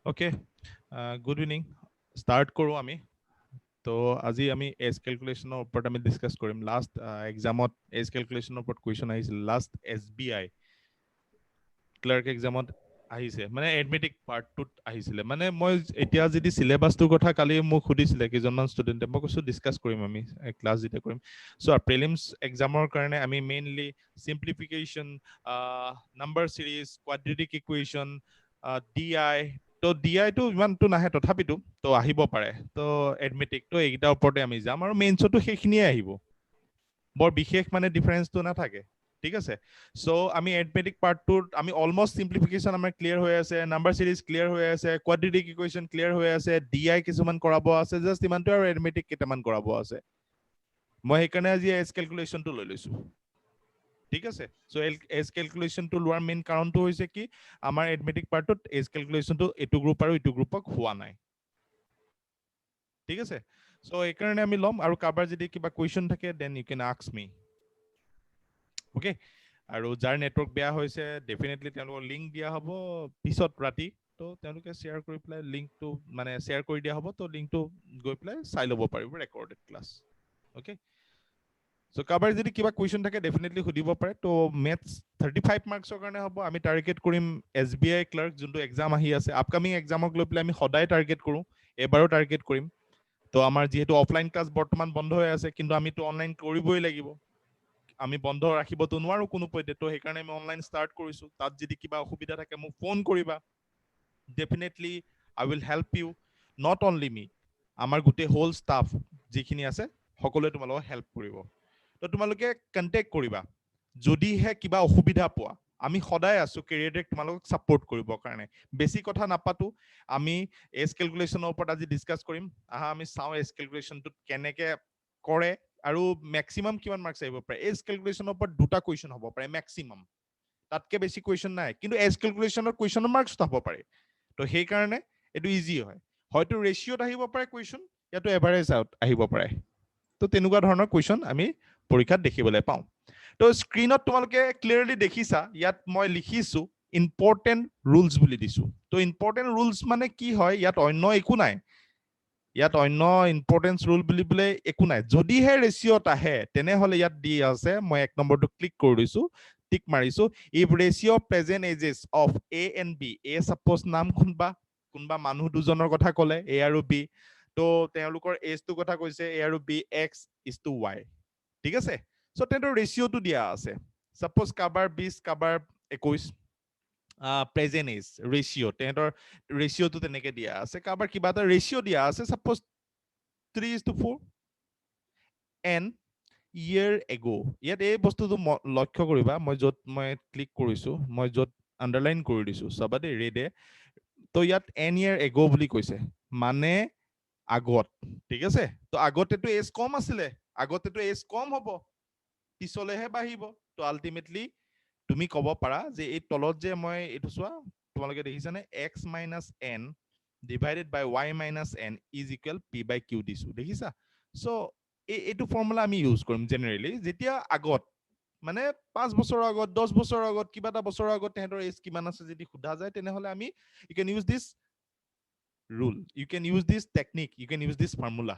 Okay, good evening. Start koro ami. তো আজি আমি এজ ক্যালকুলেশনৰ ওপৰত আমি ডিসকাস কৰিম লাষ্ট এক্সামত এজ ক্যালকুলেশনৰ ওপৰত কোৱেশ্চন আহিছিল লাষ্ট এসবিআই ক্লাৰ্ক এক্সামত আহিছে মানে এডমিটিক পাৰ্টটোত আহিছিলে মানে মই এতিয়া যদি সিলেবাসটোৰ কথা কালি মোক সুধিছিলে কেইজনমান ষ্টুডেণ্টে মই কৈছো ডিসকাস কৰিম আমি ক্লাছ যেতিয়া কৰিম সো প্ৰিলিমছ এক্সামৰ কাৰণে আমি mainly simplification number series quadratic equation DI তো ডিআই টো ইমানটো নাহে তথাপিতো তো আহিব পাৰে তো এডমিটিক তো এইকেইটাৰ ওপৰতে আমি যাম আৰু মেইনছতো সেইখিনিয়ে আহিব বৰ বিশেষ মানে ডিফাৰেন্সটো নাথাকে ঠিক আছে সো আমি এডমিটিক পাৰ্টটোত আমি অলমোস্ট সিম্পলিফিকেশন আমাৰ ক্লিয়াৰ হৈ আছে নাম্বাৰ সিৰিজ ক্লিয়াৰ হৈ আছে কোৱাড্ৰেটিক ইকুৱেশন ক্লিয়াৰ হৈ আছে ডিআই কিছুমান কৰাব আছে জাস্ট ইমানটো আৰু এডমিটিক কেইটামান কৰাব আছে মই সেইকাৰণে আজি এজ ক্যালকুলেশনটো লৈ লৈছো ঠিক আছে সো এজ ক্যালকুলেশনটো লোৱাৰ মেইন কাৰণটো হৈছে কি আমাৰ এডমিটিক পাৰ্টত এজ ক্যালকুলেশনটো এটো গ্ৰুপ আৰু ইটো গ্ৰুপক হোৱা নাই ঠিক আছে সো এইকাৰণে আমি ল'ম আৰু কাবাৰ যদি কিবা কুৱেশ্যন থাকে then you can ask me okay আৰু যাৰ নেটৱৰ্ক বেয়া হৈছে ডেফিনেটলি তেওঁলোকৰ লিংক দিয়া হ'ব পিছত ৰাতি তো তেওঁলোকে শ্বেয়াৰ কৰি পেলাই লিংকটো মানে শ্বেয়াৰ কৰি দিয়া হ'ব তো লিংকটো গৈ পেলাই চাই ল'ব পাৰিব ৰেকৰ্ডেড ক্লাছ ওকে সো কাবাৰ যদি কিবা কুৱেশ্যন থাকে ডেফিনেটলি সুধিব পাৰে তো মেথছ 35 মাৰ্কছৰ কাৰণে হ'ব আমি টাৰ্গেট কৰিম এছবিআই ক্লাৰ্ক যোনটো এক্সাম আহি আছে আপকামিং এক্সামক লৈ পেলাই আমি সদায় টাৰ্গেট কৰোঁ এবাৰো টাৰ্গেট কৰিম তো আমাৰ যেহেতু অফলাইন ক্লাছ বৰ্তমান বন্ধ হৈ আছে কিন্তু আমিতো অনলাইন কৰিবই লাগিব আমি বন্ধ ৰাখিবতো নোৱাৰো কোনো পধ্যে তো সেইকাৰণে আমি অনলাইন ষ্টাৰ্ট কৰিছো তাত যদি কিবা অসুবিধা থাকে মোক ফোন কৰিবা definitely I will help you not only me আমাৰ গোটেই হোল ষ্টাফ যিখিনি আছে সকলোৱে তোমালোকক হেল্প কৰিব তো তোমালোকে কণ্টেক্ট কৰিবা যদিহে কিবা অসুবিধা পোৱা আমি সদায় আছো কেৰিয়াৰটেক তোমালোকক সাপোৰ্ট কৰিবৰ কাৰণে বেছি কথা নাপাতো আমি এজ ক্যালকুলেশনৰ ওপৰত আজি ডিসকাস কৰিম আহা আমি চাও এজ ক্যালকুলেশনটো কেনেকে কৰে আৰু ম্যাক্সিমাম কিমান মাৰ্কস আহিব পাৰে এজ ক্যালকুলেশনৰ ওপৰত দুটা কুৱেশ্যন হ'ব পাৰে ম্যাক্সিমাম তাতকে বেছি কুৱেশ্যন নাই কিন্তু এজ ক্যালকুলেশনৰ কুৱেশ্যনৰ মাৰ্কস হ'ব পাৰে তো সেই কাৰণে এটো ইজি হয় হয়তো ৰেশিওত আহিব পাৰে কুৱেশ্যন ইয়াতো এভাৰেজ আউট আহিব পাৰে তো তেনেকুৱা ধৰণৰ কুৱেশ্যন আমি পৰীক্ষাত দেখিবলৈ পাওঁ তো স্ক্ৰিনত তোমালোকে ক্লিয়াৰলি দেখিছা ইয়াত মই লিখিছো ইম্পৰ্টেন্ট ৰুলছ বুলি দিছো তো ইম্পৰ্টেন্ট ৰুলছ মানে কি হয় ইয়াত অন্য একো নাই ইয়াত অন্য ইম্পৰ্টেন্স ৰুল বুলি বলে একো নাই যদিহে ৰেশিওত আহে তেনেহলে ইয়াত দি আছে মই এক নম্বৰটো ক্লিক কৰি দিছো টিক মাৰিছো if ratio present ages of A and B A suppose নাম কোনবা মানুহ দুজনৰ কথা ক'লে এ আৰু বি তো তেওঁলোকৰ এজটো কথা কৈছে এ আৰু B x is to y ঠিক আছে সো তেন্তৰ ৰেশিওটো দিয়া আছে সাপোজ কাবাৰ 20 কাবাৰ 21 প্ৰেজেন্ট এজ ৰেশিও তেহেঁতৰ ৰেশিওটো তেনেকে দিয়া আছে কাবাৰ কিবা এটা ৰেশিও দিয়া আছে সাপোজ 3:4 এন year ago ইয়াত এই বস্তুটো লক্ষ্য কৰিবা মই য'ত মই ক্লিক কৰিছো মই য'ত আন্ডাৰলাইন কৰি দিছো চাবা দেই ৰেডে তো ইয়াত এন year ago বুলি কৈছে মানে আগত ঠিক আছে তো আগতেটো এজ কম আছিলে আগতেটো এজ কম হ'ব পিছলেহে বাঢ়িব তো আলটিমেটলি তুমি ক'ব পাৰা যে এই তলত যে মই এইটো চোৱা তোমালোকে দেখিছানে x minus n divided by y minus n is equal p by q দিছো দেখিছা সো এইটো ফৰ্মুলা আমি ইউজ কৰিম জেনাৰেলি যেতিয়া আগত মানে 5 বছৰৰ আগত 10 বছৰৰ আগত কিবা এটা বছৰৰ আগত তেহেঁতৰ এজ কিমান আছে যদি সোধা যায় তেনেহলে আমি you can use this rule you can use this technique you can use this formula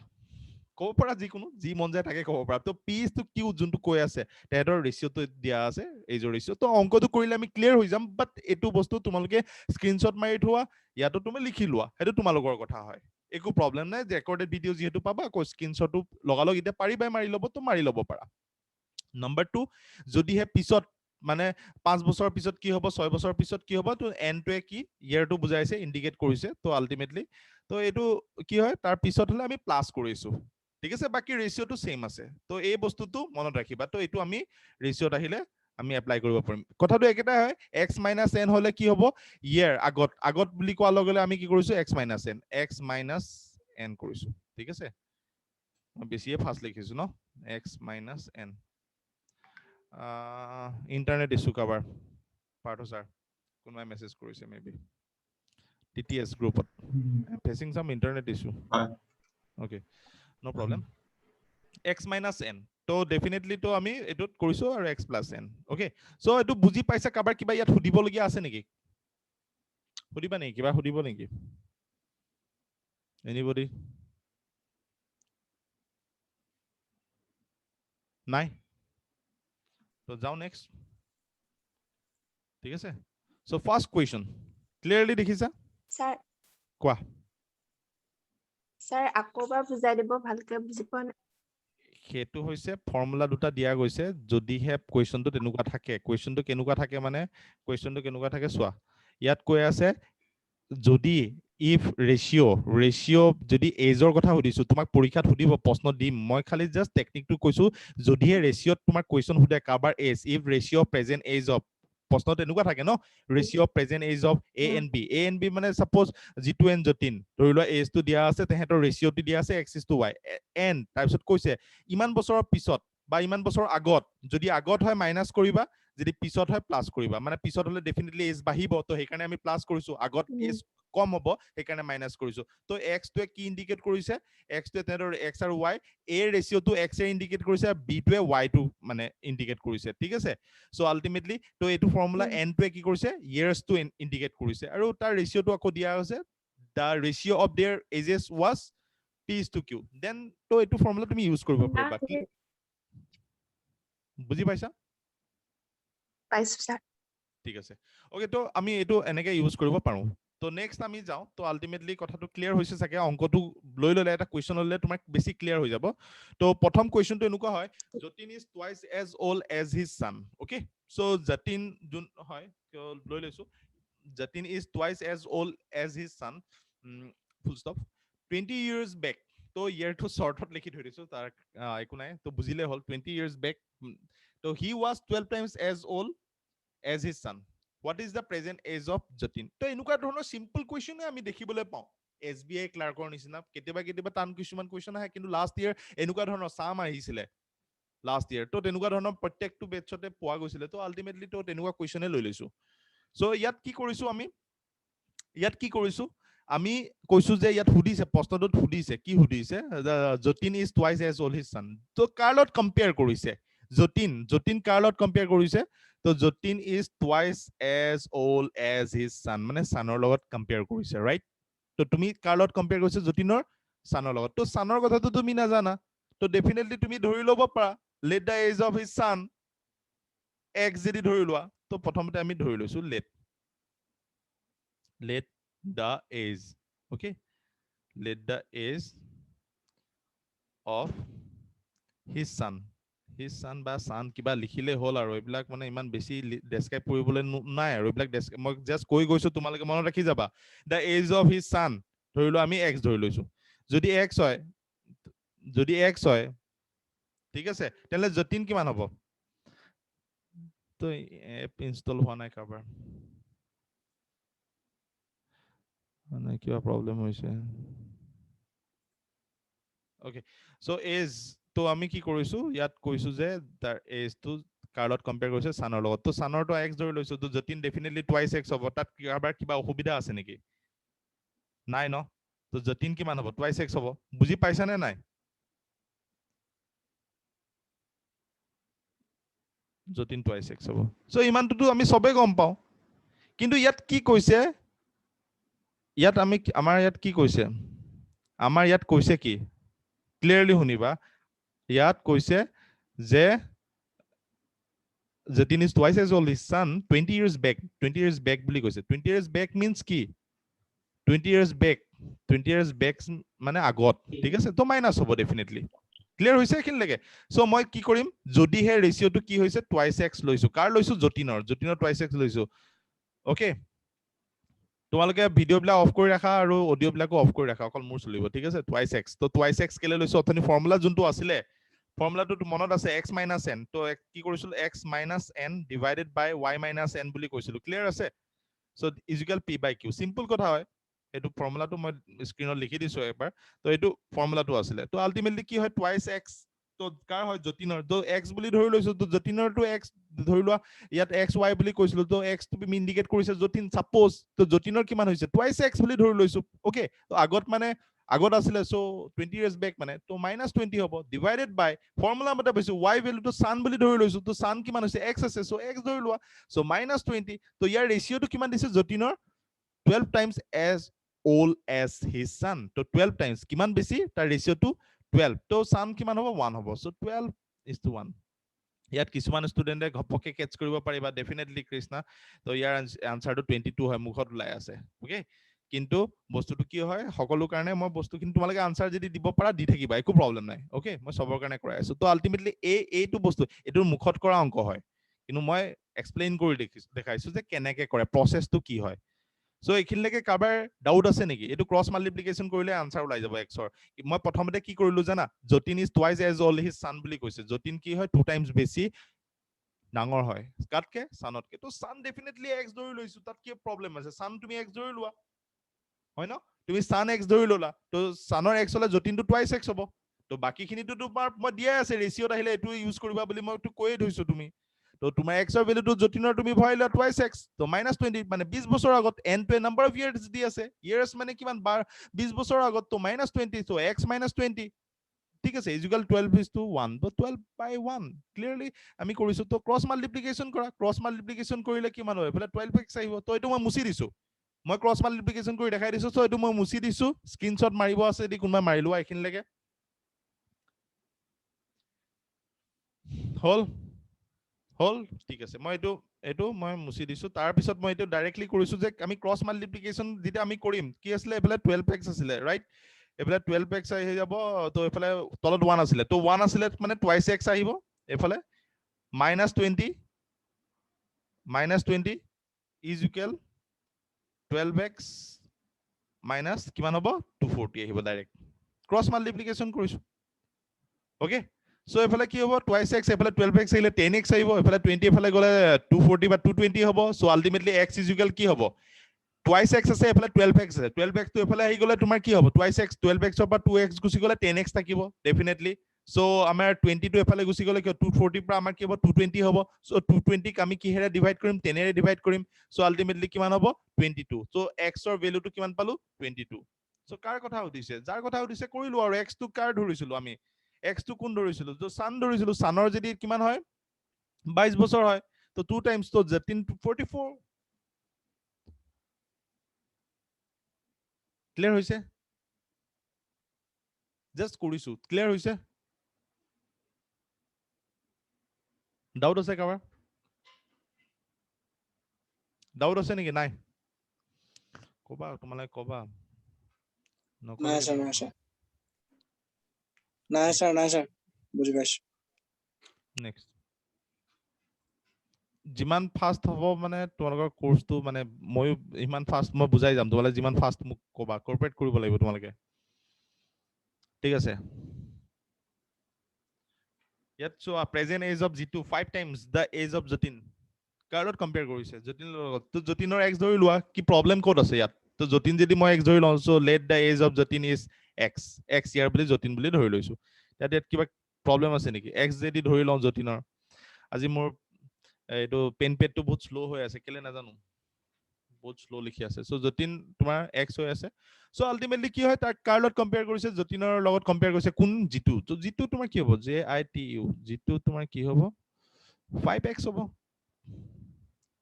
ক'ব পৰা যিকোনো যি মন যায় তাকে ক'ব পৰা তো পি ইজ টু কিউ যোনটো কৈ আছে তেহেঁতৰ ৰেচিঅ'টো দিয়া আছে এইযোৰ ৰেচিঅ' তো অংকটো কৰিলে আমি ক্লিয়াৰ হৈ যাম বাট এইটো বস্তু তোমালোকে স্ক্ৰীনশ্বট মাৰি থোৱা ইয়াতো তুমি লিখি লোৱা সেইটো তোমালোকৰ কথা হয় একো প্ৰব্লেম নাই ৰেকৰ্ডেড ভিডিঅ' যিহেতু পাবা আকৌ স্ক্ৰীনশ্বটো লগালগ এতিয়া পাৰিবাই মাৰি ল'ব তো মাৰি ল'ব পাৰা নম্বৰ 2 যদিহে পিছত মানে 5 বছৰৰ পিছত কি হ'ব 6 বছৰৰ পিছত কি হ'ব তো এনটোৱে কি ইয়াৰটো বুজাইছে ইণ্ডিকেট কৰিছে তো আলটিমেটলি তো এইটো কি হয় তাৰ পিছত হলে আমি প্লাস কৰিছো ঠিক আছে বাকি ৰেশিওটো সেম আছে তো এই বস্তুটো মনত ৰাখিবা তো এইটো আমি ৰেশিওত আহিলে আমি এপ্লাই কৰিব পাৰিম কথাটো একেটাই হয় x - n হলে কি হ'ব ইয়াৰ আগত আগত বুলি কোৱাৰ লগে লগে আমি কি কৰিছো x - n কৰিছো ঠিক আছে মই বেছিয়ে ফাষ্ট লিখিছো ন x - n ইন্টাৰনেট ইছ্যু কাবাৰ পাৰ্থ ছাৰ কোনোবাই মেছেজ কৰিছে মেবি টিটিএছ গ্ৰুপত facing some internet issue okay no problem x - n তো ডেফিনেটলি তো আমি এটোত কৰিছো আৰু x + n ওকে সো এটো বুজি পাইছা কাবাৰ কিবা ইয়াত সুধিবলগীয়া আছে নেকি সুধিবা নেকি কিবা সুধিব নেকি এনিবডি নাই তো যাও নেক্সট ঠিক আছে সো ফার্স্ট কোয়েশ্চন ক্লিয়ারলি দেখিছা স্যার কোৱা স্যাৰ আকৌবাৰ বুজাই দিব ভালকে বুজি পোৱা নাই সেইটো হৈছে ফৰ্মুলা দুটা দিয়া গৈছে যদিহে কোৱেশ্চনটো তেনেকুৱা থাকে কোৱেশ্চনটো কেনেকুৱা থাকে মানে কোৱেশ্চনটো কেনেকুৱা থাকে চোৱা ইয়াত কৈ আছে যদি ইফ ৰেচিঅ যদি এজৰ কথা সুধিছো তোমাক পৰীক্ষাত সুধিব প্ৰশ্ন দিম মই খালি জাষ্ট টেকনিকটো কৈছো যদিহে ৰেচিঅত তোমাক কোৱেশ্চন সুধে কাৰোবাৰ age if ratio present age of প্ৰশ্ন তেনেকুৱা থাকে ন ratio present age of A and B মানে সাপোজ জিতু এন যতীন ধৰি লোৱা এজটো দিয়া আছে তেহেঁতৰ ৰেচিঅটো দিয়া আছে x is to y and তাৰপিছত কৈছে ইমান বছৰৰ পিছত বা ইমান বছৰৰ আগত যদি আগত হয় মাইনাছ কৰিবা যদি পিছত হয় প্লাছ কৰিবা মানে পিছত হলে ডেফিনেটলি এজ বাঢ়িব তো সেইকাৰণে আমি প্লাছ কৰিছো আগত এজ কম হ'ব সেইকাৰণে মাইনাছ কৰিছো তো এক্সটোৱে কি ইণ্ডিকেট কৰিছে এক্সটোৱে তেহেঁতৰ এক্স আৰু ৱাই এ ৰেচিঅটো এক্স এ ইণ্ডিকেট কৰিছে আৰু বিটোৱে ৱাইটো মানে ইণ্ডিকেট কৰিছে ঠিক আছে চ' আল্টিমেটলি তো এইটো ফৰ্মুলা এনটোৱে কি কৰিছে ইয়েৰ্ছটো ইণ্ডিকেট কৰিছে আৰু তাৰ ৰেচিঅটো আকৌ দিয়া হৈছে the ratio of their ages was P is to Q then তো এইটো ফৰ্মুলা তুমি ইউজ কৰিব পাৰিবা বুজি পাইছা পাইছো স্যাৰ ঠিক আছে ওকে তো আমি এইটো এনেকে ইউজ কৰিব পাৰো তো নেক্সট আমি যাওঁ তো আল্টিমেটলি কথাটো ক্লিয়াৰ হৈছে চাগে অংকটো লৈ ললে এটা কুৱেশ্যন ল'লে তোমাক বেছি ক্লিয়াৰ হৈ যাব তো প্ৰথম কুৱেশ্যনটো এনেকুৱা হয় Jatin is twice as old as his son okay so' Jatin যোন হয় লৈ লৈছো Jatin is twice as old as his son full stop 20 years back তো ইয়াৰটো শ্বৰ্টত লিখি থৈ দিছো তাৰ একো নাই তো বুজিলে হ'ল 20 years back তো he was 12 times as old as his son what is the present age of Jatin তো এনেকুৱা ধৰণৰ সিম্পল কুৱেশ্যনে আমি দেখিবলৈ পাওঁ SBI ক্লাৰ্কৰ নিচিনা কেতিয়াবা টান কিছুমান কুৱেশ্যন আহে কিন্তু লাষ্ট ইয়াৰ এনেকুৱা ধৰণৰ সাম আহিছিলে লাষ্ট ইয়াৰ তো তেনেকুৱা ধৰণৰ প্ৰত্যেকটো বেটছতে পোৱা গৈছিলে তো আল্টিমেটলি তো তেনেকুৱা কুৱেশ্যনে লৈ লৈছো চ' ইয়াত কি কৰিছো আমি কৈছো যে ইয়াত সুধিছে প্ৰশ্নটোত সুধিছে কি সুধিছে Jatin is twice as old his son তো কাৰ লগত কম্পেয়াৰ কৰিছে যতীন কাৰ লগত কম্পেয়াৰ কৰিছে তো Jatin is twice as old as his son মানে ছানৰ লগত কম্পেয়াৰ কৰিছে ৰাইট তো তুমি কাৰ লগত কম্পেয়াৰ কৰিছে যতীনৰ ছানৰ লগত তো ছানৰ কথাটো তুমি নাজানা তো ডেফিনেটলি তুমি ধৰি ল'ব পাৰা let the age of his son x যদি ধৰি লোৱা তো প্ৰথমতে আমি ধৰি লৈছো let the age okay let the age of his son বা son কিবা লিখিলে হ'ল আৰু এইবিলাক মানে ইমান বেছি ডেসক্ৰাইব কৰিবলৈ নাই আৰু এইবিলাক মই জাস্ট কৈ গৈছো তোমালোকে মনত ৰাখি যাবা the age of his son ধৰি লো আমি x ধৰি লৈছো যদি x হয় ঠিক আছে তেলে যতীন কিমান হ'ব তো এপ ইনষ্টল হোৱা নাই কাৰোবাৰ মানে কিবা প্ৰবলেম হৈছে ওকে সো এজ তো আমি কি কৰিছো ইয়াত কৈছো যে তাৰ এজটো কাৰ্লত কম্পেয়াৰ কৰিছে সানৰ লগত তো সানৰটো x ধৰি লৈছো তো যতীন ডেফিনেটলি টুৱাইচ x হ'ব তাত কাৰোবাৰ কিবা অসুবিধা আছে নেকি নাই ন তো যতীন কিমান হ'ব টুৱাইচ x হ'ব বুজি পাইছা নে নাই যতীন টুৱাইচ x হ'ব সো ইমানটোতো আমি সবে গম পাওঁ কিন্তু ইয়াত কি কৈছে ইয়াত আমাৰ ইয়াত কি কৈছে কি ক্লিয়াৰলি শুনিবা ইয়াত কৈছে যে Jatin is twice as old his son 20 years back বুলি কৈছে 20 years back means কি 20 years back মানে আগত ঠিক আছে তো মাইনাস হ'ব ডেফিনেটলি ক্লিয়াৰ হৈছে এইখিনিলৈকে সো মই কি কৰিম যদিহে ৰেচিঅ'টো কি হৈছে টুৱাইচ এক্স লৈছো কাৰ লৈছো যতীনৰ টুৱাইচ এক্স লৈছো ওকে তোমালোকে ভিডিঅ' বিলাক অফ কৰি ৰাখা আৰু অডিঅ' বিলাকো অফ কৰি ৰাখা অকল মোৰ চলিব ঠিক আছে টুৱাইচ এক্স তো টুৱাইচ এক্স কেলে লৈছো অথনি ফৰ্মুলা যোনটো আছিলে ফৰ্মুলাটো মনত আছে x মাইনাছ n তো কি কৰিছিলো x মাইনাছ n ডিভাইডেড বাই y মাইনাছ n বুলি কৈছিলো ক্লিয়াৰ আছে সো ইকুৱেল p বাই q সিম্পল কথা হয় এইটো ফৰ্মুলাটো মই স্ক্ৰীনত লিখি দিছো একবাৰ তো এইটো ফৰ্মুলাটো আছিলে তো আল্টিমেটলি কি হয় টুৱাইচ x তো কাৰ হয় যতীনৰ তো x বুলি ধৰি লৈছো তো যতীনৰটো x ধৰি লোৱা ইয়াত x y বুলি কৈছিলো তো x টো ইণ্ডিকেট কৰিছে যতীন সাপোজ তো যতীনৰ কিমান হৈছে টুৱাইচ x বুলি ধৰি লৈছো ওকে তো আগত আছিলে সো 20 years back মানে তো -20 হ'ব ডিভাইডেড বাই ফৰ্মুলা মতে পাইছো y ভ্যালুটো সান বুলি ধৰি লৈছো তো সান কিমান হৈছে x আছে সো x ধৰি লোৱা সো -20 তো ইয়াৰ ৰেচিঅটো কিমান দিছে যতীনৰ 12 times as old as his son. So 12 times kiman besi tar ratio to 12. So son kiman hobo 1 hobo. So 12:1. ইয়াত কিছুমান ষ্টুডেন্টে ঘপকে কেচ কৰিব পাৰিবা ডেফিনেটলি কৃষ্ণা তো ইয়াৰ আনসাৰটো 22 হয় মুখত ওলাই আছে ওকে কিন্তু বস্তুটো কি হয় সকলো কাৰণে মই বস্তু কিন্তু তোমালোকে আনসাৰ যদি দিব পাৰা দি থাকিবা একো প্ৰবলেম নাই ওকে মই সবৰ কাৰণে কৰাই আছো তো আলটিমেটলি এইটো বস্তু এটোৰ মুখত কৰা অংক হয় কিন্তু মই এক্সপ্লেইন কৰি দেখাইছো যে কেনেকে কৰে প্ৰসেসটো কি হয় সো এখিনলৈকে কাবাৰ ডাউট আছে নেকি এটো ক্ৰস মাল্টিপ্লিকেশন কৰিলে আনসাৰ ওলাই যাব x ৰ মই প্ৰথমতে কি কৰিলো জানা Jatin is twice as old his son বুলি কৈছে যতিন কি হয় 2 টাইমছ বেছি ডাঙৰ হয় কাটকে সানতকে তো সান ডেফিনেটলি x ধৰি লৈছো তাত কি প্ৰবলেম আছে সান তুমি x ধৰি লোৱা হয় ন তুমি সান x ধৰি ললা তো সানৰ x হলে যতিনটো টুৱাইস x হ'ব তো বাকিখিনিটো তোমাৰ মই দিয়া আছে ৰেশিওত আহিলে এটো ইউজ কৰিবা বুলি মই তো কৈয়ে থৈছো তুমি তো তোমাৰ x ৰ ভ্যালুটো যতিনৰ তুমি ভৰাই লোৱা টুৱাইস x তো -20 মানে 20 বছৰ আগত n to a number of years দি আছে years মানে কিমান 20 বছৰ আগত তো -20 তো x -20 ঠিক আছে ইকুয়াল 12:1 তো 12/1 ক্লিয়াৰলি আমি কৰিছো তো ক্ৰস মাল্টিপ্লিকেশন কৰা ক্ৰস মাল্টিপ্লিকেশন কৰিলে কিমান হয় এফালে 12x আহিব তো এটো মই মুছি দিছো মই ক্ৰস মাল্টিপ্লিকেশন কৰি দেখাই দিছো তো এটো মই মুছি দিছো স্ক্ৰিনশ্বট মাৰিব আছে দি কোনবা মাৰি লোৱা এখিনলৈকে হল ঠিক আছে মই এটো মই মুছি দিছো তাৰ পিছত মই এটো ডাইৰেক্টলি কৰিছো যে আমি ক্ৰস মাল্টিপ্লিকেশন যেটা আমি কৰিম কি আছিল এফালে 12x আছিল ৰাইট এফালে 12x আহি যাব তো এফালে তলত 1 আছিল তো 1 আছিল মানে টুৱাইস x আহিব এফালে -20 ইজ ইকুৱেল 12x মাইনাস কিমান হ'ব 240 আহিব ডাইৰেক্ট ক্ৰস মাল্টিপ্লিকেশন কৰিছো ওকে সো এফালে কি হ'ব টুৱাইস x এফালে 12x আহিলে 10x আহিব এফালে 20 এফালে গলে 240 বা 220 হ'ব so ultimately x is equal কি হ'ব টুৱাইস x আছে এফালে 12x আছে 12x তো এফালে আহি গলে তোমাৰ কি হ'ব টুৱাইস x 12x ৰ পৰা 2x গুছি গলে 10x থাকিব ডেফিনেটলি সো আমাৰ 20 তো এফালে গুছি গলে 240 পৰা আমাৰ কি হ'ব 220 হ'ব সো 220 ক আমি কিহেৰে ডিভাইড কৰিম 10 এৰে ডিভাইড কৰিম সো আলটিমেটলি কিমান হ'ব 22 সো x ৰ ভ্যালুটো কিমান পালো 22 সো কাৰ কথা উঠিছে যাৰ কথা উঠিছে কৰিলো আৰু x টো কাৰ ধৰিছিলো আমি x টো কোন ধৰিছিলো তো সান ধৰিছিলো সানৰ যদি কিমান হয় 22 বছৰ হয় তো 2 টাইমছ তো 44 ক্লিয়াৰ হৈছে জাস্ট কৰিছো ক্লিয়াৰ হৈছে ডাউট আছে কাবাৰ ডাউট আছে নেকি নাই কবা তোমালে কবা নাই স্যাৰ বুঝি পাইছো নেক্সট যিমান ফাস্ট হ'ব মানে তোমালোকৰ কোৰ্সটো মানে মই ইমান ফাস্ট মই বুজাই যাম তোমালে যিমান ফাস্ট মোক কবা কৰ্পোৰেট কৰিব লাগিব তোমালোকে ঠিক আছে ইয়াত so present age of Jitu 5 times the age of Jatin কাৰ্ডত কম্পেয়াৰ কৰিছে যতিন লগত তো যতিনৰ x ধৰি লোৱা কি প্ৰবলেম ক'ত আছে ইয়াত তো যতিন যদি মই x ধৰি লওঁ so let the age of Jatin is x year বুলি যতিন বুলি ধৰি লৈছো ইয়াত কিবা প্ৰবলেম আছে নেকি x যদি ধৰি লওঁ যতিনৰ আজি মোৰ এইটো পেন পেডটো বহুত স্লো হৈ আছে কেলে নাজানো বহুত স্লো লিখি আছে সো যতিন তোমাৰ x হৈ আছে সো আলটিমেটলি কি হয় তাৰ কাৰ্ডত কম্পেয়াৰ কৰিছে যতিনৰ লগত কম্পেয়াৰ কৰিছে কোন জিতু তো জিতু তোমাৰ কি হ'ব JITU জিতু তোমাৰ কি হ'ব 5x হ'ব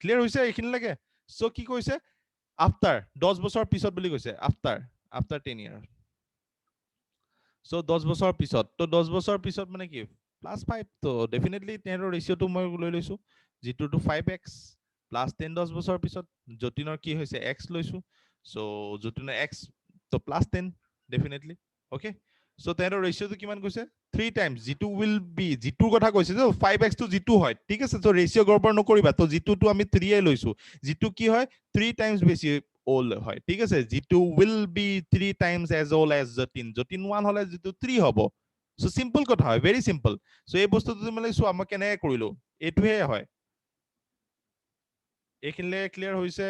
ক্লিয়াৰ হৈছে এইখিনিলৈকে সো কি কৈছে আফটাৰ 10 বছৰ পিছত বুলি কৈছে আফটাৰ 10 ইয়াৰ সো 10 বছৰ পিছত তো 10 বছৰ পিছত মানে কি +5 তো ডেফিনেটলি তেৰ ৰেশিওটো মই লৈ লৈছো জিতুটো 5x +10 10 বছৰ পিছত যতিনৰ কি হৈছে x লৈছো সো যতিনৰ x তো +10 ডেফিনেটলি ওকে সো তেৰ ৰেশিওটো কিমান কৈছে 3 টাইমছ জিতু উইল বি জিতুৰ কথা কৈছে যে 5x তো জিতু হয় ঠিক আছে তো ৰেশিও গড়বড় নকৰিবা তো জিতুটো আমি 3 এ লৈছো জিতু কি হয় 3 টাইমছ বেছি old হয় ঠিক আছে Jitu will be 3 times as old as Jatin 1 হলে জিতু 3 হ'ব সো সিম্পল কথা হয় ভেরি সিম্পল সো এই বস্তুটো তুমি লৈছো আমি কেনে কৰিলো এটোহে হয় এইখিনলে ক্লিয়াৰ হৈছে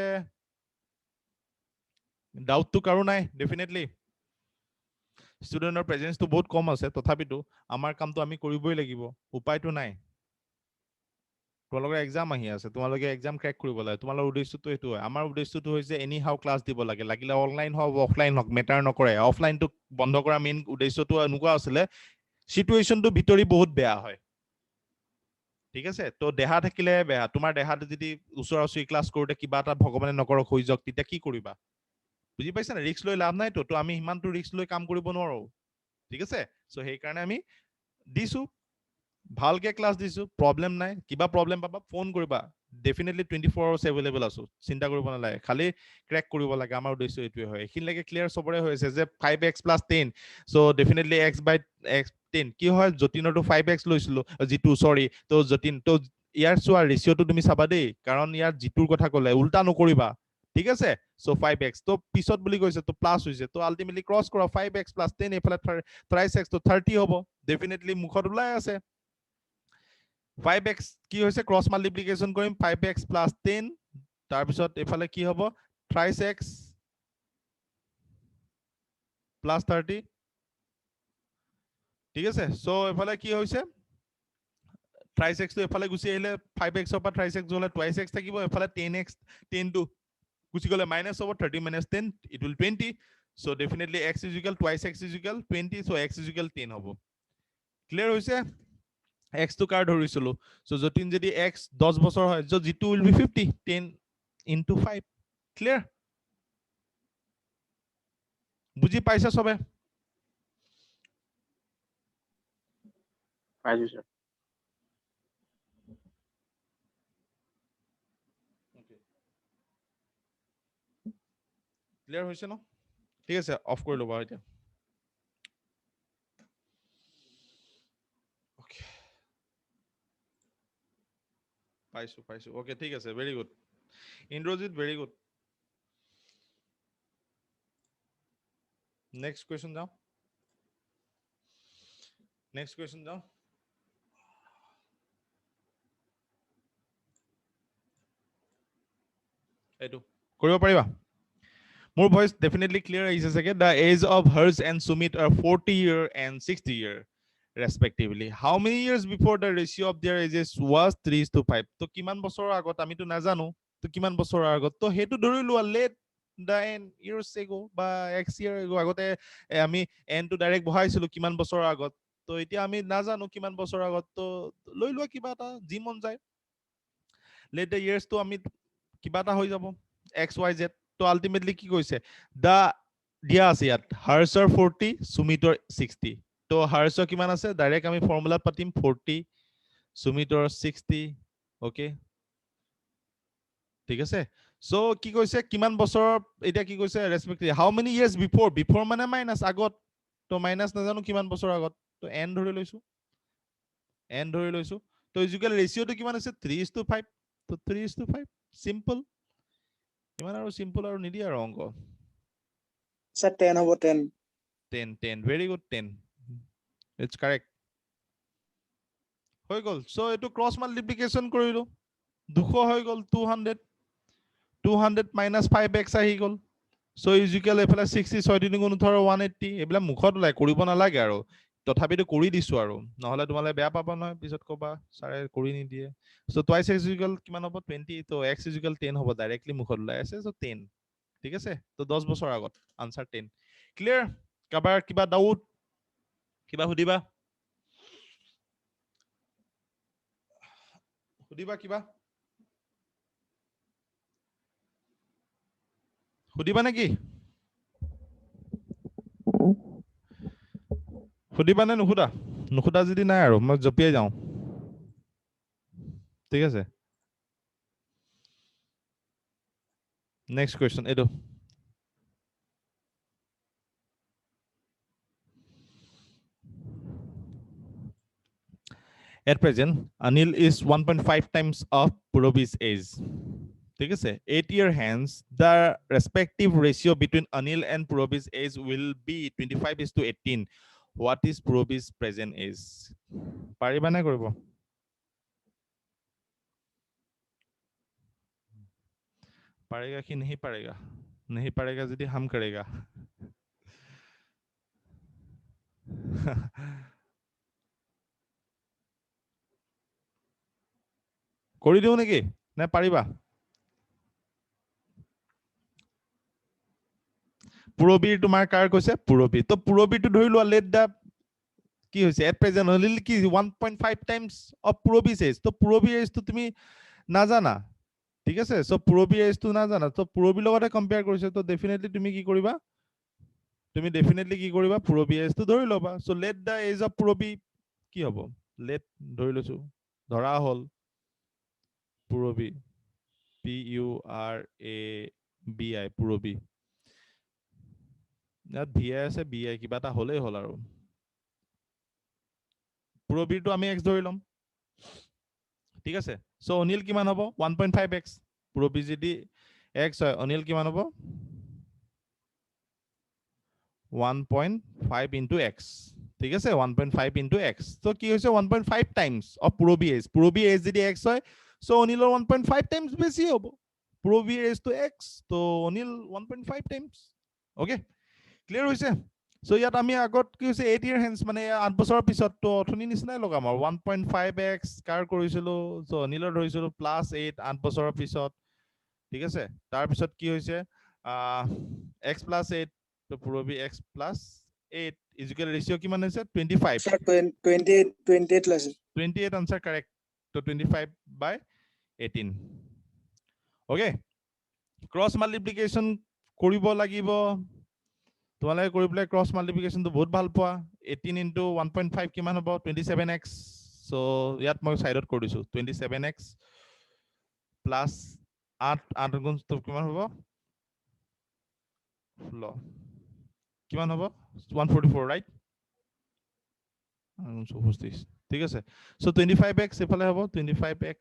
ডাউট তো কাৰো নাই ডেফিনেটলি ষ্টুডেন্টৰ প্ৰেজেন্সটো বহুত কম আছে তথাপিতো আমাৰ কামটো আমি কৰিবই লাগিব উপায়টো নাই তোমালোকৰ এক্সাম আহি আছে তোমালোকে এক্সাম ক্ৰেক কৰিব লাগে তোমালোকৰ উদ্দেশ্যটো এটো হয় আমাৰ উদ্দেশ্যটো হৈছে এনি হাউ ক্লাছ দিব লাগে লাগিলে অনলাইন হওক অফলাইন হওক মেটাৰ নকৰে অফলাইনটো বন্ধ কৰা মেইন উদ্দেশ্যটো এনেকুৱা আছিল সিচুৱেশনটো ভিতৰি বহুত বেয়া হয় ঠিক আছে তো দেহা থাকিলে বেয়া তোমাৰ দেহাত যদি ওচৰা ওচৰি ক্লাছ কৰোতে কিবা এটা ভগৱানে নকৰক হৈ যাওক তেতিয়া কি কৰিবা বুজি পাইছা না ৰিস্ক লৈ লাভ নাই তো আমি ইমানটো ৰিস্ক লৈ কাম কৰিব নোৱাৰো ঠিক আছে সো সেইকাৰণে আমি দিছো ভালকে ক্লাছ দিছো প্ৰবলেম নাই কিবা প্ৰবলেম পাবা ফোন কৰিবা ডেফিনেটলি 24 আৱাৰ্ছ এভেইলেবল আছো চিন্তা কৰিব নালাগে খালি ক্ৰেক কৰিব লাগে আমাৰ উদ্দেশ্য এইটোৱে হয় এইখিনিলৈকে ক্লিয়াৰ চবৰে হৈ আছে যে 5x + 10 সো ডেফিনেটলি x/x 10 কি হয় যতিনৰটো 5x লৈছিলো জিতু সৰি তো যতিন তো ইয়াৰ চোৱা ৰেচিঅ'টো তুমি চাবা দেই কাৰণ ইয়াৰ জিতুৰ কথা ক'লে উল্টা নকৰিবা ঠিক আছে সো 5x তো পিছত বুলি কৈছে তো প্লাস হৈছে তো আলটিমেটলি ক্ৰস কৰা 5x + 10 এফালে 30x তো 30 হ'ব ডেফিনেটলি মুখত ওলাই আছে 5x কি হৈছে ক্ৰস মাল্টিপ্লিকেশন কৰিম 5x + 10 তাৰ পিছত এফালে কি হ'ব 30x + 30 ঠিক আছে সো এফালে কি হৈছে 30x তো এফালে গুছি আহিলে 5x ৰ পৰা 30x হলে 2x থাকিব এফালে 10x 10 টো গুছি গলে মাইনাস হ'ব 30 - 10 it will 20 so definitely x is equal 2x is equal 20 so x is equal 10 হ'ব ক্লিয়াৰ হৈছে x to কাৰ ধৰিছিলো so যতিন যদি x 10 বছৰ হয় so g2 will be 50 10 into 5 clear বুজি পাইছা সবে পাইছো স্যার ক্লিয়াৰ হৈছে ন ঠিক আছে অফ কৰি লবা এতিয়া ওকে পাইছো ওকে ঠিক আছে very good Indrajit very good next question যাও এইটো কৰিব পাৰিবা মোৰ ভয়েস definitely clear আহিছে চাগে the age of hers and Sumit are 40 year and 60 year respectively how many years before the ratio of their ages was 3:5 তো কিমান বছৰৰ আগত আমিতো নাজানো তো কিমান বছৰৰ আগত তো হেতু ধৰি লোৱা late the n years ago বা x year ago আগতে আমি n টো ডাইৰেক্ট বহাইছিলো কিমান বছৰৰ আগত তো এতিয়া আমি নাজানো কিমান বছৰৰ আগত তো লৈ লোৱা কিবা এটা জি মন যায় লেট the years তো আমি কিবা এটা হৈ যাব xyz তো আলটিমেটলি কি কৈছে দা দিয়া আছে ইয়াত হাৰ্সৰ 40 সুমিতৰ 60 তো হাৰ্সৰ কিমান আছে ডাইৰেক্ট আমি ফৰ্মুলাত পাতিম 40 সুমিতৰ 60 ওকে ঠিক আছে সো কি কৈছে কিমান বছৰ এটা কি কৈছে ৰেসপেক্টিভ হাউ মেনি ইয়াৰ্স বিফৰ মানে মাইনাস আগত তো মাইনাস নাজানো কিমান বছৰ আগত তো n ধৰি লৈছো তো ইকুৱেল ৰেশিওটো কিমান আছে 3:5 তো 3:5 সিম্পল ইমান আৰু সিম্পল আৰু নিদিয়া আৰু অংক স্যার 10 হ'ব 10 10 very good 10 it's correct হৈ গল সো এটো ক্রস মাল্টিপ্লিকেশন কৰিলো 200 হৈ গল 200 minus 5x আহি গল সো ইকুৱেল এফালে 60 6 3 গুণ 18 180 এবিলা মুখত ওলাই কৰিব নালাগে আৰু তথাপিতো কৰি দিছো আৰু নহলে তোমালে বেয়া পাবা নহয় পিছত কবা সাৰে কৰি নিদিয়ে সো টুৱাইস x ইকুৱেল কিমান হ'ব 20 তো x ইকুৱেল 10 হ'ব ডাইৰেক্টলি মুখত ওলাই আছে সো 10 ঠিক আছে তো 10 বছৰ আগত আনসাৰ 10 ক্লিয়াৰ কাবাৰ কিবা ডাউট কিবা সুধিবা কিবা সুধিবা নেকি সুধিবা নে নুসুধা যদি নাই আৰু মই জপিয়াই যাওঁ ঠিক আছে নেক্সট কোৱেশ্চন এইটো At present, Anil is 1.5 times of Purabhi's age. ঠিক আছে 8 year hence the respective ratio between Anil and Purabhi's age will be 25:18 what is Purabhi's present age পাৰিবা নে কৰিব पारेगा कि नहीं पारेगा যদি हम करेगा কৰি দিও নেকি নে পাৰিবা পুৰবীৰ তোমাৰ কাৰ কৈছে পুৰবী তো পুৰবীটো ধৰি লোৱা লেট দা কি হৈছে এট প্ৰেজেন্ট অনিল কি 1.5 টাইমছ অফ পুৰবীৰ এজ তো পুৰবীৰ এজটো তুমি নাজানা ঠিক আছে সো পুৰবীৰ এজটো নাজানা তো পুৰবীৰ লগতে কম্পেয়াৰ কৰিছে তো ডেফিনেটলি তুমি কি কৰিবা পুৰবীৰ এজটো ধৰি ল'বা so let the age of Purabi কি হ'ব লেট ধৰি লৈছো ধৰা হ'ল পুৰবী PURABI পুৰবী ইয়াত VI আছে BI কিবা এটা হ'লেই হ'ল আৰু পুৰবীৰটো আমি x ধৰি ল'ম ঠিক আছে সো অনিল কিমান হ'ব 1.5x পুৰবী যদি x হয় অনিল কিমান হ'ব 1.5 into x ঠিক আছে 1.5 into x তো কি হৈছে 1.5 টাইমছ অফ পুৰবী এজ যদি x হয় সো অনিলৰ 1.5 টাইমছ বেছি হ'ব পুৰবী এজ তো x তো অনিল 1.5 টাইমছ ওকে ক্লিয়াৰ হৈছে সো ইয়াত আমি আগত কি হৈছে 8 ইয়াৰ হেন্স মানে 8 বছৰৰ পিছত তো অথনি নিচিনাই লগাম আৰু 1.5x কাৰ কৰিছিলো সো অনিলৰ ধৰিছিলো +8 8 বছৰৰ পিছত ঠিক আছে তাৰ পিছত কি হৈছে x + 8 তো পুৰবী x + 8 ইকুৱেল ৰেশিও কিমান হৈছে 25 Sir, 28 লৈছে 28 আনসাৰ কাৰেক্ট তো 25/18 ওকে ক্ৰস মাল্টিপ্লিকেশন কৰিব লাগিব তোমালোকে কৰি পেলাই ক্ৰস মাল্টিপ্লিকেশনটো বহুত ভাল পোৱা 18 into 1.5 কিমান হ'ব 27x সো ইয়াত মই সাইডত কৰি দিছো 27x প্লাস 8 গুণ তো কিমান হ'ব ল কিমান হ'ব 144 ৰাইট ঠিক আছে সো 25x এফালে হ'ব 25x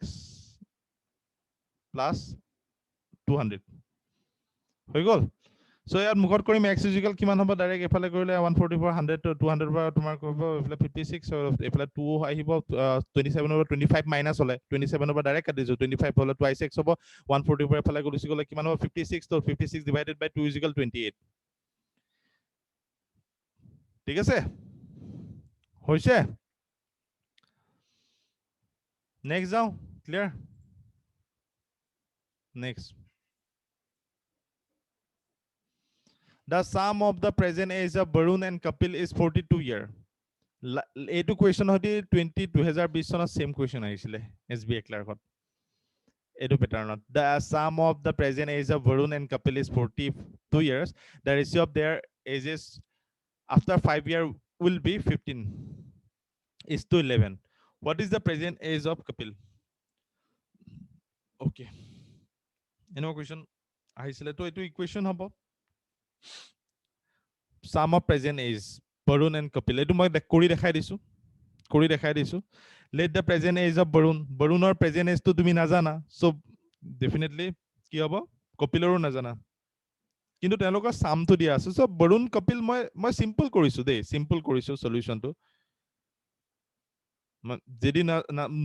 প্লাস 200 হৈ গ'ল সো ইয়াত মুখত কৰিম x ইকুৱেল কিমান হ'ব ডাইৰেক্ট এফালে কৰিলে 144 100 to 200 পৰা তোমাৰ কৰিব এফালে 56 এফালে 2 আহিব 27 over 25 মাইনাস হলে 27 পৰা ডাইৰেক্ট কাটি দিছো 25 হলে 2x হ'ব 144 পৰা এফালে গুছি গলে কিমান হ'ব 56 তো 56 divided by 2 is equal 28 ঠিক আছে হৈছে নেক্সট যাও clear next The sum of the present age of Barun and Kapil is 42 year. এইটো question হতি 2020 চনত same question আহিছিলে SBI clerk এইটো patternত the sum of the present age of Barun and Kapil is 42 years the ratio of their ages after 5 year will be 15:11 what is the present age of Kapil okay এনেকুৱা question আহিছিলে তো এইটো equation হ'ব sum of present age Barun and Kapil etu moi kori dekhai disu let the present age of Barunor present age to tumi najana so definitely ki hobo Kapiloro najana kintu telokar sum to dia ase so Barun Kapil moi simple korisu solution to jedi na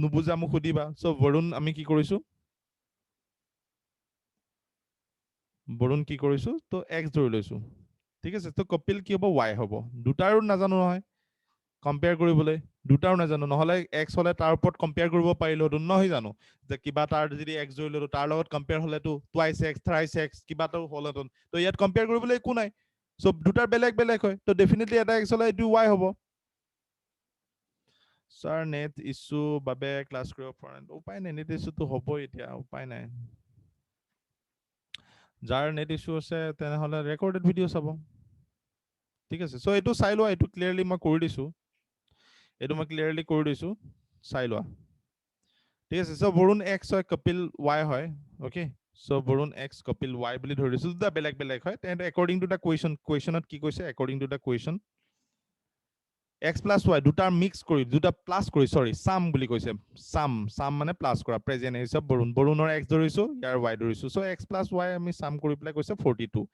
nubuja mu khudiba so Barun ami ki korisu Barun ki korisu to x dhori loisu ঠিক আছে তো কপিল কি হ'ব y হ'ব দুটাৰো নাজানো নহয় compare কৰিবলৈ দুটাৰো নাজানো নহলে x হলে তাৰ ওপৰত কম্পেয়াৰ কৰিব পাৰিলো নহয় জানো যে কিবা তাৰ যদি x ধৰি ললো তাৰ লগত কম্পেয়াৰ হলেতো twice x thrice x কিবা তো হলতন তো ইয়াত কম্পেয়াৰ কৰিবলৈ একো নাই সো দুটাৰ বেলেগ বেলেগ হয় তো ডেফিনেটলি এটা x হলে এটো y হ'ব স্যাৰ নেট ইস্যু বাবে ক্লাস কৰিব পৰা নাই উপায় নাই নেট ইস্যু তো হ'ব এতিয়া উপায় নাই যাৰ নেট ইস্যু আছে তেনেহলে ৰেকৰ্ডেড ভিডিও চাব ঠিক আছে সো এটো চাই লোৱা এটো ক্লিয়াৰলি মই কৰি দিছো চাই লোৱা ঠিক আছে সো বৰুণ x হয় কপিল y হয় okay so Barun x Kapil y বুলি ধৰি দিছো দুটা বেলেগ বেলেগ হয় তেন্তে according to the questionত কি কৈছে according to the question x plus y দুটা মিক্স কৰি দুটা প্লাস কৰি সৰি সাম বুলি কৈছে সাম মানে প্লাস কৰা প্ৰেজেন্ট age of বৰুণৰ x ধৰিছো ইয়াৰ y ধৰিছো সো x plus y আমি সাম কৰি পেলাই কৈছে 42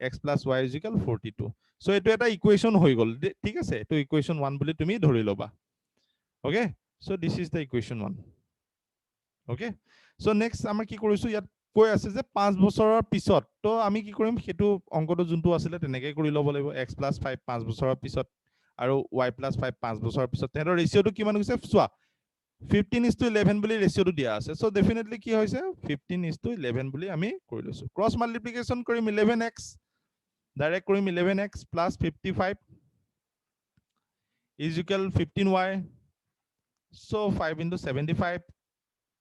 x plus y is equal 42 so এটো এটা ইকুৱেচন হৈ গল ঠিক আছে এটো ইকুৱেচন 1 বুলি তুমি ধৰি লবা okay so this is the equation 1 okay so next আমাৰ কি কৰিছো ইয়াত কৈ আছে যে 5 বছৰৰ পিছত তো আমি কি কৰিম হেতু অংকটো যোনটো আছিল তেনেকৈ কৰি লব লাগিব x plus 5 5 বছৰৰ পিছত আৰু y plus 5 5 বছৰৰ পিছত তেৰ ৰেশিওটো কিমান হৈছে চোৱা 15:11 বুলি ৰেশিওটো দিয়া আছে সো ডেফিনেটলি কি হৈছে 15:11 বুলি আমি কৰি লৈছো ক্ৰস মাল্টিপ্লিকেশন কৰিম 11x ডাইৰেক্ট কৰিম 11x plus 55 is equal 15y. So 5 into 75.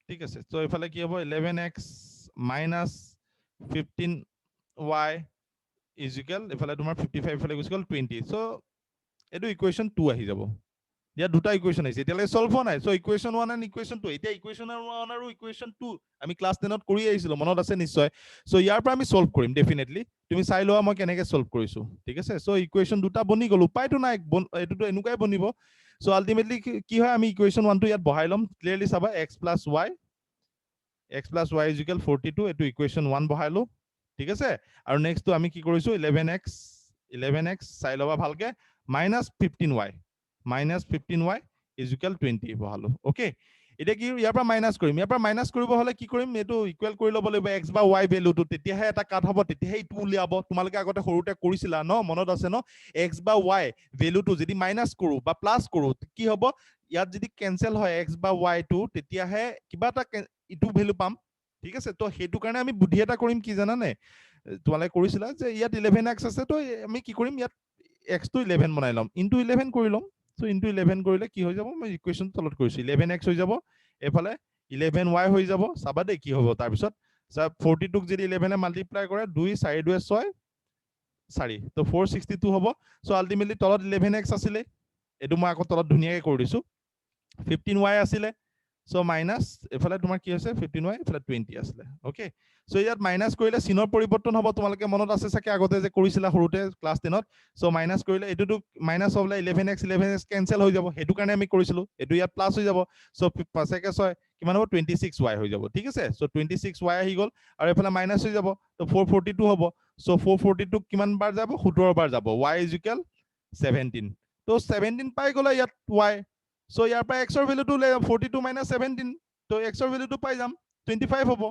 ঠিক আছে, so এফালে কি হ'ব 11x minus 15y is equal এফালে তোমাৰ 55 এফালে গুছি গ'ল 20. so এইটো ইকুৱেশ্যন 2 আহি যাব। ইয়াত দুটা ইকুৱেশ্যন আহিছে, এতিয়ালৈকে সলভ হোৱা নাই। so ইকুৱেশ্যন 1 and ইকুৱেশ্যন 2, এতিয়া ইকুৱেশ্যন 1 আৰু ইকুৱেশ্যন 2 আমি ক্লাছ 10 ত কৰি আহিছিলো, মনত আছে নিশ্চয়। so ইয়াৰ পৰা আমি সলভ কৰিম ডেফিনেটলি, তুমি চাই লোৱা মই কেনেকৈ সলভ কৰিছো, ঠিক আছে। so ইকুৱেশ্যন দুটা বনি গ'ল, উপায়টো নাই, এইটোতো এনেকুৱাই বনিব। so আলটিমেটলি কি হয়, আমি ইকুৱেশ্যন 1 টো ইয়াত বহাই ল'ম। ক্লিয়াৰলি চাবা, x plus y is equal 42, এইটো ইকুৱেশ্যন 1 বহাইলো, ঠিক আছে। আৰু নেক্সট তো আমি কি কৰিছো 11x চাই লবা ভালকে, minus 15y is equal 20 বহালো। Okay, এটা কি ইয়াৰ পৰা মাইনাস কৰিম, ইয়াৰ পৰা মাইনাস কৰিব হলে কি কৰিম, এইটো ইকুৱেল কৰি ল'ব লাগিব x বা y ভ্যালুটো, তেতিয়াহে এটা কাট হ'ব, তেতিয়াহে ইটো উলিয়াব। তোমালোকে আগতে সৰুতে কৰিছিলা ন, মনত আছে ন, x বা y ভ্যালুটো যদি মাইনাস কৰো বা প্লাস কৰো কি হ'ব, ইয়াত যদি কেনসেল হয় x বা y টো, তেতিয়াহে কিবা এটা ইটো ভ্যালু পাম, ঠিক আছে। তো সেইটো কাৰণে আমি বুদ্ধি এটা কৰিম, কি জানানে, তোমালোকে কৰিছিলা যে ইয়াত 11x আছে, তো আমি কি কৰিম, ইয়াত x টো 11 বনাই ল'ম, ইনটু 11 কৰি ল'ম। so ইনটু 11 কৰিলে কি হৈ যাব, মই ইকুৱেশ্যন তলত কৰিছো 11x হৈ যাব, এফালে 11y হৈ যাব। চাবা দেই কি হ'ব তাৰপিছত, 42 ক যদি 11 এ মাল্টিপ্লাই কৰে 2 4 2 6 4, তো 462 হ'ব। so আলটিমেটলি তলত 11x আছিলে, এইটো মই আকৌ তলত ধুনীয়াকৈ কৰি দিছো, 15y আছিলে, so মাইনাস এফালে তোমাৰ কি আছে 15y, এফালে 20 আছিলে। ওকে, so ইয়াত মাইনাস কৰিলে চিনৰ পৰিৱৰ্তন হ'ব, তোমালোকে মনত আছে চাগে আগতে যে কৰিছিলা সৰুতে ক্লাছ 10 ত। so মাইনাস কৰিলে এইটোটো মাইনাস হ'লে 11x কেনসেল হৈ যাব, সেইটো কাৰণে আমি কৰিছিলো, এইটো ইয়াত প্লাস হৈ যাব। so 5 কে 6 কিমান হ'ব 26y হৈ যাব, ঠিক আছে। so 26y আহি গ'ল, আৰু এফালে মাইনাস হৈ যাব, তো 442 হ'ব। so 442 কিমান বাৰ যাব, 17 বাৰ যাব, y is equal 17, তো 17 পাই গ'লে ইয়াত y। so ইয়াৰ পৰা x ৰ ভ্যালুটো 42 minus 17, তো x ৰ ভ্যালুটো পাই যাম 25 হ'ব।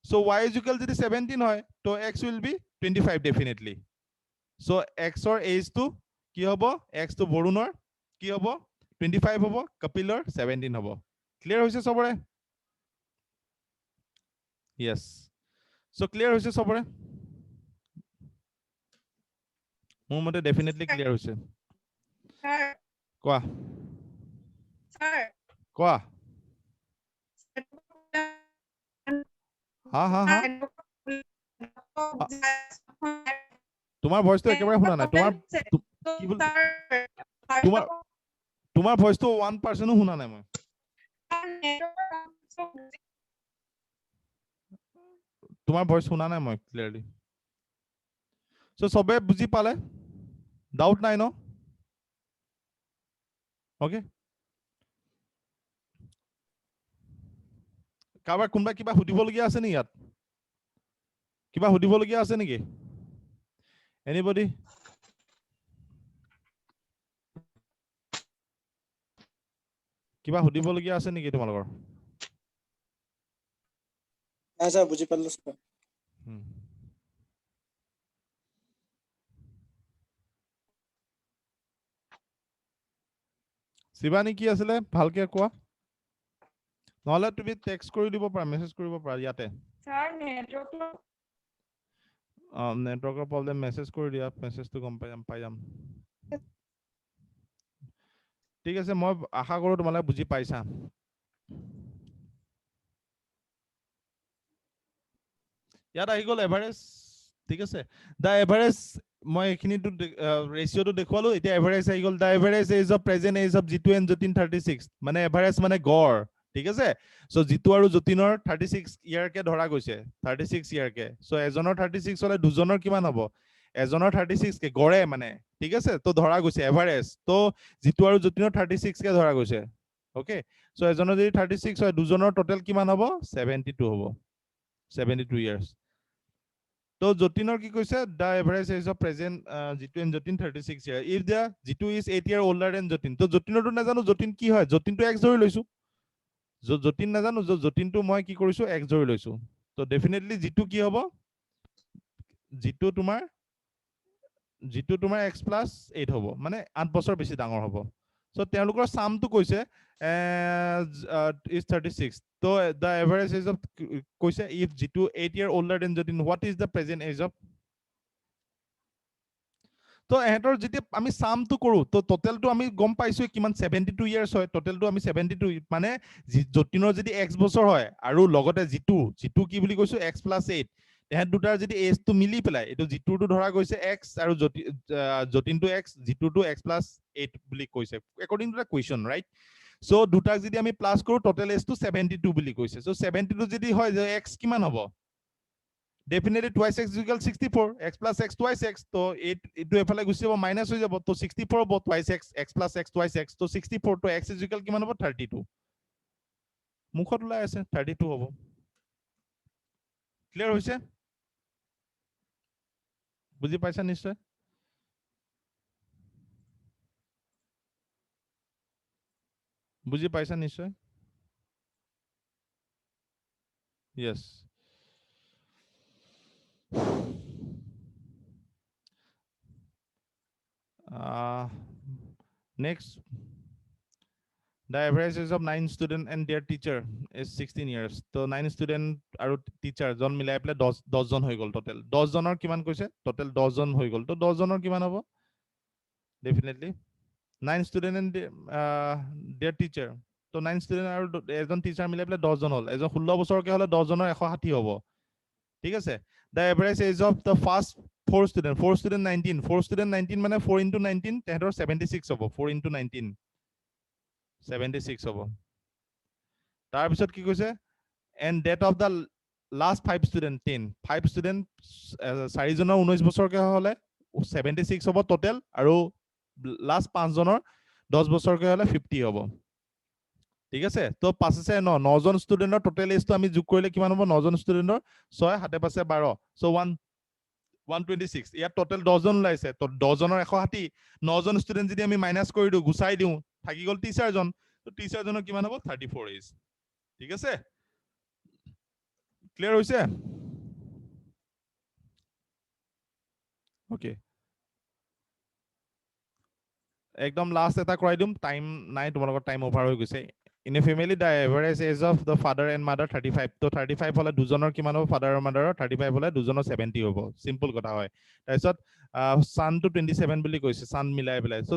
so y is equal যদি 17 হয়, তো x will be 25 definitely. so x ৰ age টো কি হ'ব, x টো বৰুণৰ কি হ'ব 25 হ'ব, কপিলৰ 17 হ'ব। ক্লিয়াৰ হৈছে সবৰে? yes, so ক্লিয়াৰ হৈছে সবৰে? মোৰ মতে ডেফিনেটলি ক্লিয়াৰ হৈছে। কোৱা কোৱা, হা হা হা, তোমাৰ ভইচটো একেবাৰে শুনা নাই, তোমাৰ কি বুলি, তোমাৰ ভইচটো 1% শুনা নাই মই। তোমাৰ ভইচ শুনা নাই মই ক্লিয়াৰলি। so সবে বুজি পালে, ডাউট নাই ন? ওকে, কাৰোবাৰ কোনোবা কিবা সুধিবলগীয়া আছে নেকি ইয়াত? কিবা সুধিবলগীয়া আছে নেকি? এনিবডি? কিবা সুধিবলগীয়া আছে নেকি তোমালোকৰ? নাই স্যাৰ, বুঝি পাৰলো স্যাৰ। শিৱানী কি আছিলে ভালকে কোৱা, নহলে তুমি টেক্সট কৰি দিব পাৰা, মেছেজ কৰিব পাৰা ইয়াতে। নেটৱৰ্কৰ প্ৰব্লেম, মেছেজ কৰি দিয়া, মেছেজটো গম পাই যাম। ঠিক আছে, মই আশা কৰো তোমালোকে বুজি পাইছা। ইয়াত আহি গ'ল এভাৰেজ, ঠিক আছে। দা এভাৰেজ, মই এইখিনিটো ৰেচিঅ'টো দেখুৱালো, এতিয়া এভাৰেজ আহি গ'ল। The average age of present age of Jitu and Jatin 36, মানে এভাৰেজ মানে গড়, ঠিক আছে। সো জিতু আৰু যতীনৰ 36 ইয়াৰকে ধৰা গৈছে, 36 ইয়াৰকে। সো এজনৰ 36 হলে দুজনৰ কিমান হ'ব, এজনৰ 36 কে গড়ে মানে, ঠিক আছে। তো ধৰা গৈছে এভাৰেজ, তো জিতু আৰু যতীনৰ 36 কে ধৰা গৈছে। ওকে, সো এজনৰ যদি 36 হয়, দুজনৰ টোটাল কিমান হ'ব 72 হ'ব, 72 ইয়াৰ্স। তো যতীনৰ কি কৈছে, the average age of present Jitu and Jatin 36 year, if the Jitu is 8 year older than Jatin. তো যতীনৰটো নাজানো, যতীন কি হয়, যতীনটো x ধৰি লৈছো, যতীন নাজানো, যতীনটো মই কি কৰিছো x ধৰি লৈছো। তো ডেফিনেটলি জিতু কি হ'ব, জিতু তোমাৰ x plus 8 হ'ব, মানে 8 বছৰ বেছি ডাঙৰ হ'ব। সো তেওঁলোকৰ সামটো কৈছে is 36, তো the average age of কৈছে if Jitu 8 year older than Jatin, what is the present age of? তো এহেতৰ যেতিয়া আমি সামটো কৰো তো টোটালটো আমি গম পাইছো কিমান 72 ইয়াৰ্স হয় টোটালটো আমি 72 মানে যতীনৰ যদি x বছৰ হয় আৰু লগতে জিতু কি বুলি কৈছো x + 8 তেহেত দুটাৰ যদি এজ টো মিলি পেলাই এটো জিতুটো ধৰা গৈছে x আৰু যতীনটো x জিতুটো x + 8 বুলি কৈছে according to the question right so দুটাক যদি আমি প্লাস কৰো টোটাল এজ টো 72 বুলি কৈছে so 72 যদি হয় যে x কিমান হ'ব definitely twice x equal 64 x plus x twice x তো এটো এফালে গুছি যাব মাইনাস হৈ যাব তো 64 হ'ব twice x x plus x twice x তো 64 তো x is equal কিমান হ'ব 32 মুখত ওলাই আছে 32 হ'ব ক্লিয়াৰ হৈছে বুজি পাইছা নিশ্চয় বুজি পাইছা নিশ্চয় yes next the average age of 9 student and their teacher is 16 years তো 9 student আৰু teacher জন মিলাই পেলাই 10 জন হৈ গল টোটাল 10 জনৰ কিমান কৈছে টোটাল 10 জন হৈ গল তো 10 জনৰ কিমান হ'ব definitely 9 student and their teacher তো 9 student আৰু এজন টিচাৰ মিলাই পেলাই 10 জন হল এজন 16 বছৰকে হলে 10 জনৰ 160 হ'ব ঠিক আছে the average age of the first 4 student 19 4 student 19 মানে 4 into 19 তেহেতৰ 76 হ'ব 4 into 19 76 হ'ব তাৰ পিছত কি কৈছে and that of the last 5 student 10 5 student 4 জনৰ 19 বছৰকে হলে 76 হ'ব টোটাল আৰু লাস্ট 5 জনৰ 10 বছৰকে হলে 50 হ'ব ঠিক আছে তো পাছে 9 জন ষ্টুডেন্টৰ টোটাল এজটো আমি যোগ কৰিলে কিমান হ'ব 9 জন ষ্টুডেন্টৰ 6 7 5 12 সো 126 ইয়াত টোটাল 10 জন ওলাইছে তো 10 জনৰ 160 9 জন ষ্টুডেন্ট যদি আমি মাইনাস কৰি দিও গুছাই দিও থাকি গল টিচাৰ জন তো টিচাৰ জনৰ কিমান হ'ব 34 এজ ঠিক আছে ক্লিয়াৰ হৈছে ওকে একদম লাস্ট এটা কৰাই দিম টাইম নাই তোমালোকৰ টাইম ওভাৰ হৈ গৈছে in a family the average age of the father and mother 35 তো 35 হলে দুজনৰ কিমান হ'ব ফাদাৰ আৰু মাদাৰৰ 35 হলে দুজনৰ 70 হ'ব সিম্পল কথা হয় তাৰপিছত son to 27 বুলি কৈছে son মিলাই পেলাই সো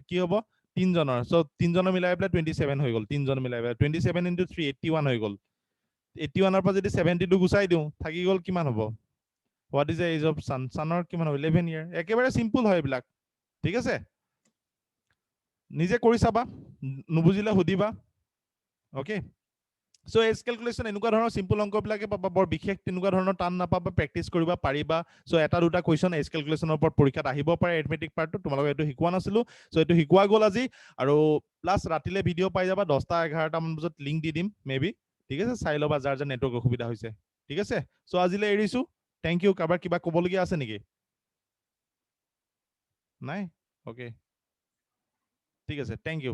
কি হ'ব তিন জনৰ সো তিন জনৰ মিলাই পেলাই 27 হৈ গল তিন জন মিলাই পেলাই 27 into 3 81 হৈ গল 81 ৰ পৰা যদি 72 গুছাই দিও থাকি গল কিমান হ'ব what is the age of son sonৰ কিমান হ'ব 11 year একেবাৰে সিম্পল হয় এইবিলাক ঠিক আছে নিজে কৰি চাবা নুবুজিলে হুদিবা ওকে সো এজ ক্যালকুলেশন এনেকুৱা ধৰণৰ সিম্পল অংক বিলাকে পাবা বৰ বিশেষ তেনেকুৱা ধৰণৰ টান নাপাবা প্ৰেক্টিস কৰিবা পাৰিবা সো এটা দুটা কোৱেশ্চন এজ ক্যালকুলেশনৰ ওপৰত পৰীক্ষাত আহিব পাৰে এৰিথমেটিক পাৰ্টটো তোমালোকে এটো শিকোৱা নাছিলো সো এটো শিকোৱা গল আজি আৰু প্লাস ৰাতিলে ভিডিও পাই যাবা 10টা 11টা মান বজত লিংক দি দিম মেবি ঠিক আছে চাই লবা যাৰ যাৰ নেটৱৰ্ক অসুবিধা হৈছে ঠিক আছে সো আজিলে এৰিছো থ্যাংক ইউ কাবাৰ কিবা ক'বলগীয়া আছে নেকি নাই ওকে ঠিক আছে থ্যাংক ইউ